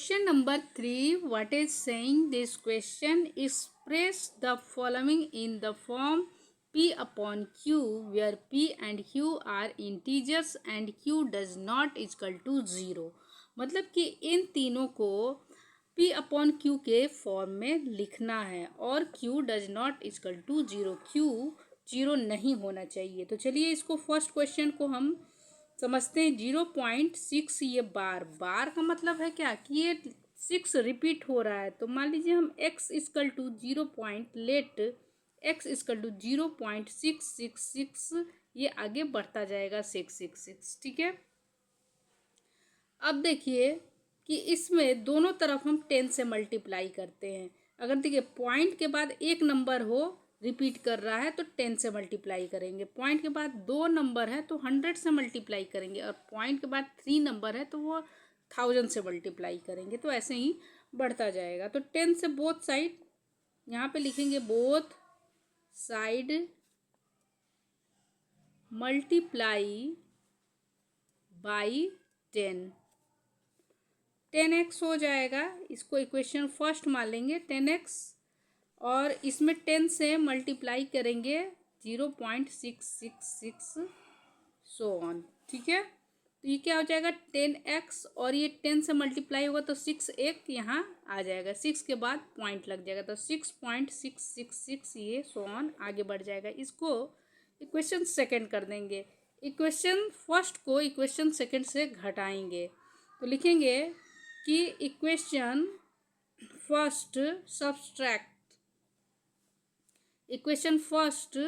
Question number 3. What is saying this question? Express the following in the form P upon Q, where P and Q are integers and Q does not equal to 0. मतलब कि इन तीनों को P upon Q के form में लिखना है और Q does not equal to 0. Q 0 नहीं होना चाहिए. तो चलिए इसको फर्स्ट क्वेश्चन को हम समझते हैं. 0.6 ये बार का मतलब है क्या कि ये 6 रिपीट हो रहा है. तो मान लीजिए हम x इक्वल टू 0.666 ये आगे बढ़ता जाएगा 666. ठीक है. अब देखिए कि इसमें दोनों तरफ हम 10 से मल्टीप्लाई करते हैं. अगर देखिए पॉइंट के बाद एक नंबर हो रिपीट कर रहा है तो 10 से मल्टीप्लाई करेंगे. पॉइंट के बाद 2 नंबर है तो 100 से मल्टीप्लाई करेंगे. और पॉइंट के बाद 3 नंबर है तो वो 1000 से मल्टीप्लाई करेंगे. तो ऐसे ही बढ़ता जाएगा. तो 10 से बोथ साइड यहाँ पे लिखेंगे both side multiply by 10. 10x हो जाएगा. इसको इक्वेशन फर्स्ट मान लेंगे 10x और इसमें 10 से मल्टीप्लाई करेंगे 0.666 सो ऑन. ठीक है. तो ये क्या हो जाएगा 10x और ये 10 से मल्टीप्लाई होगा तो 6 एक यहाँ आ जाएगा. 6 के बाद पॉइंट लग जाएगा तो 6.666 ये सो ऑन आगे बढ़ जाएगा. इसको इक्वेशन सेकंड कर देंगे. इक्वेशन फर्स्ट को इक्वेशन सेकंड से घटाएंगे तो लिखेंगे कि equation first subtract equation first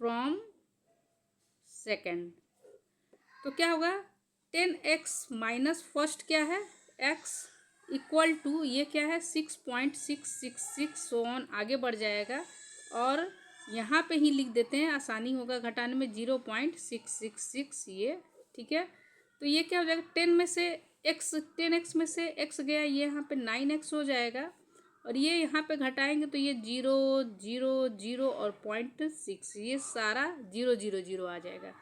from second. तो क्या होगा 10x माइनस फर्स्ट क्या है x इक्वल टू ये क्या है 6.666 सो ऑन आगे बढ़ जाएगा. और यहाँ पे ही लिख देते हैं आसानी होगा घटाने में 0.666 ये. ठीक है. तो ये क्या हो जाएगा 10x में से x गया ये यहाँ पे 9x हो जाएगा. और ये यहाँ पे घटाएंगे तो ये 0 0 0 और 0.6 ये सारा 0 0 0 आ जाएगा.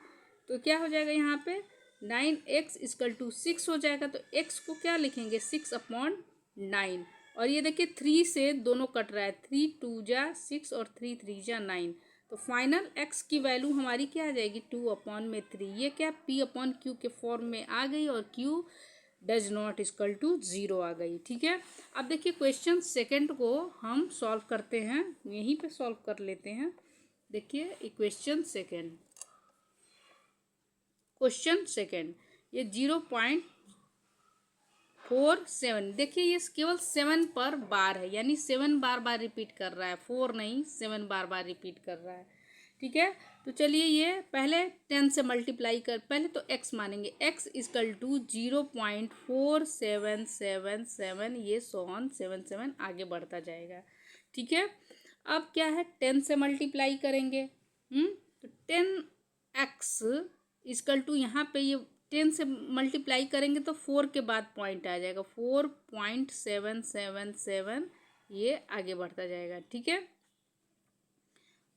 तो क्या हो जाएगा यहाँ पे 9x इक्वल टू 6 हो जाएगा. तो x को क्या लिखेंगे 6/9. और ये देखिए 3 से दोनों कट रहा है. 3 2 जा 6 और 3 3 जा 9. तो फाइनल x की वैल्यू हमारी क्या आ जाएगी 2/3. ये क्या p अपॉन q के फॉर्म में आ गई और q does not equal to 0 आ गई. ठीक है. अब देखिए क्वेश्चन सेकंड को हम सॉल्व करते हैं. यहीं पे सॉल्व कर लेते हैं. देखिए इक्वेशन सेकंड क्वेश्चन सेकंड ये 0.47. देखिए ये केवल 7 पर बार है यानी 7 बार रिपीट कर रहा है. 4 नहीं 7 बार रिपीट कर रहा है. ठीक है. तो चलिए ये पहले 10 से मल्टीप्लाई कर पहले तो x मानेंगे. x इक्वल टू 0.4777 ये सो ऑन 77 आगे बढ़ता जाएगा. ठीक है. अब क्या है 10 से मल्टीप्लाई करेंगे. तो 10x इक्वल टू यहाँ पे ये 10 से मल्टीप्लाई करेंगे तो 4 के बाद पॉइंट आ जाएगा 4.777 ये आगे बढ़ता जाएगा. ठीक है.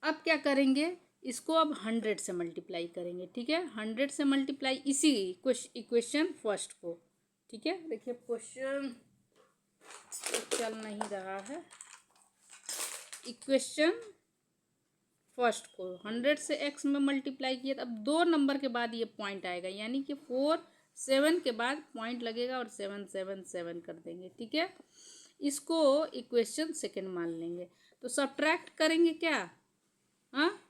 अब क्या करेंगे इसको अब 100 से मल्टीप्लाई करेंगे. ठीक है. 100 से मल्टीप्लाई इसी इक्वेशन फर्स्ट को. ठीक है. देखिए क्वेश्चन चल नहीं रहा है. इक्वेशन फर्स्ट को 100 से x में मल्टीप्लाई किया तो अब 2 नंबर के बाद ये पॉइंट आएगा यानी कि 4 7 के बाद पॉइंट लगेगा और 7 7 7 कर देंगे. ठीक है. इसको इक्वेशन सेकंड मान लेंगे. तो सब्ट्रैक्ट करेंगे क्या. हाँ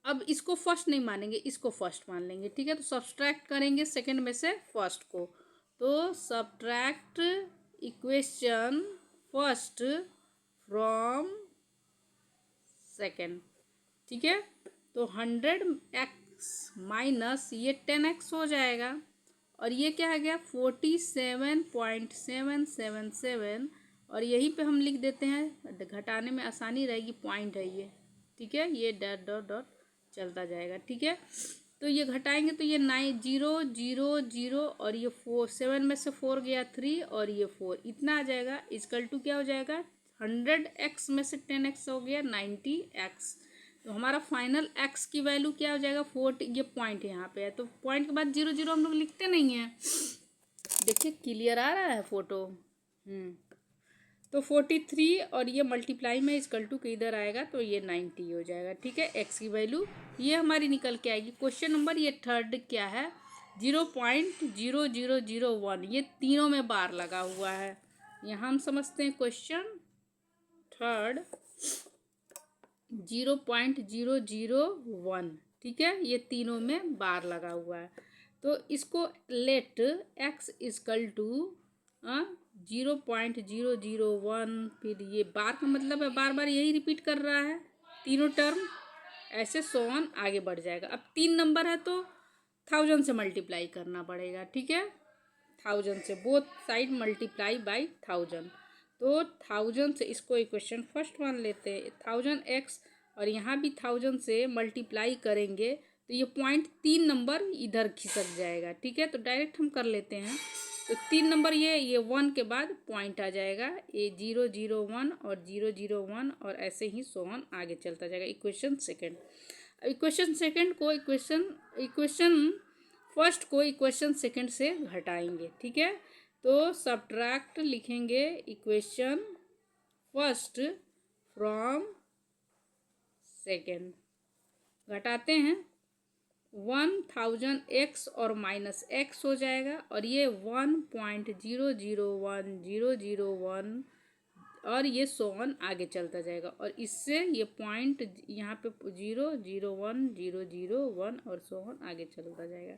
अब इसको फर्स्ट नहीं मानेंगे इसको फर्स्ट मान लेंगे. ठीक है. तो सब्ट्रैक्ट करेंगे सेकंड में से फर्स्ट को. तो subtract equation first from second. ठीक है. तो 100x माइनस ये 10x हो जाएगा और ये क्या आ गया 47.777 और यहीं पे हम लिख देते हैं घटाने में आसानी रहेगी पॉइंट है ये. ठीक है. ये डॉट डॉट डॉट चलता जाएगा. ठीक है. तो ये घटाएंगे तो ये 9 0 0 0 और ये 4 7 में से 4 गया 3 और ये 4 इतना आ जाएगा. इक्वल टू क्या हो जाएगा 100x में से 10x हो गया 90x. तो हमारा फाइनल x की वैल्यू क्या हो जाएगा 40. ये पॉइंट यहाँ पे है तो पॉइंट के बाद 0 0 हम लोग लिखते नहीं हैं देखिए क्लियर आ रहा है फोटो। तो 43 और ये मल्टीप्लाई में इक्वल टू के इधर आएगा तो ये 90 हो जाएगा। ठीक है, एक्स की वैल्यू ये हमारी निकल के आएगी। क्वेश्चन नंबर ये थर्ड क्या है, 0.0001, ये तीनों में बार लगा हुआ है। यहाँ हम समझते हैं क्वेश्चन थर्ड 0.001, ठीक है, ये तीनों में बार लगा हुआ है। तो इसको लेट एक्स इजकल टू 0.001, फिर ये बार का मतलब है बार बार यही रिपीट कर रहा है तीनों टर्म, ऐसे सोन आगे बढ़ जाएगा। अब 3 नंबर है तो 1000 से मल्टीप्लाई करना पड़ेगा। ठीक है, 1000 से, बोथ साइड मल्टीप्लाई बाई 1000। तो 1000 से इसको इक्वेशन फर्स्ट मान लेते हैं, 1000x, और यहाँ भी 1000 से मल्टीप्लाई करेंगे तो ये 0.3 नंबर इधर खिसक जाएगा। ठीक है, तो डायरेक्ट हम कर लेते हैं। तो 3 नंबर ये 1 के बाद पॉइंट आ जाएगा, ये 001 और 001 और ऐसे ही सोन आगे चलता जाएगा। इक्वेशन सेकेंड, इक्वेशन सेकेंड को इक्वेशन फर्स्ट को इक्वेशन सेकेंड से घटाएंगे। ठीक है, तो सब्ट्रैक्ट लिखेंगे इक्वेशन फर्स्ट फ्रॉम सेकेंड, घटाते हैं 1000x और माइनस x हो जाएगा, और ये 1.001001 और ये सोन आगे चलता जाएगा, और इससे ये पॉइंट यहाँ पे 001 और सोन आगे चलता जाएगा।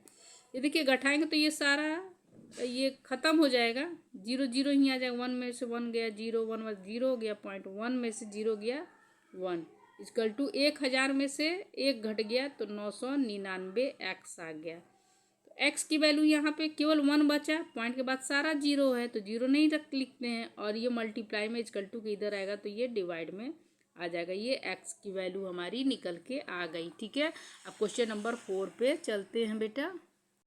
ये देखिए घटाएंगे तो ये सारा ये ख़त्म हो जाएगा, 0 ही आ जाएगा, 1 में से 1 गया, 0 1 0 हो गया, 0.1 में से 0 गया 1, इक्वल टू 1000 में से 1 घट गया तो 999 एक्स आ गया। तो एक्स की वैल्यू यहाँ पे केवल 1 बचा, पॉइंट के बाद सारा 0 है तो 0 नहीं लिखते हैं, और ये मल्टीप्लाई में इक्वल टू के इधर आएगा तो ये डिवाइड में आ जाएगा। ये एक्स की वैल्यू हमारी निकल के आ गई। ठीक है, अब क्वेश्चन नंबर 4 पे चलते हैं बेटा।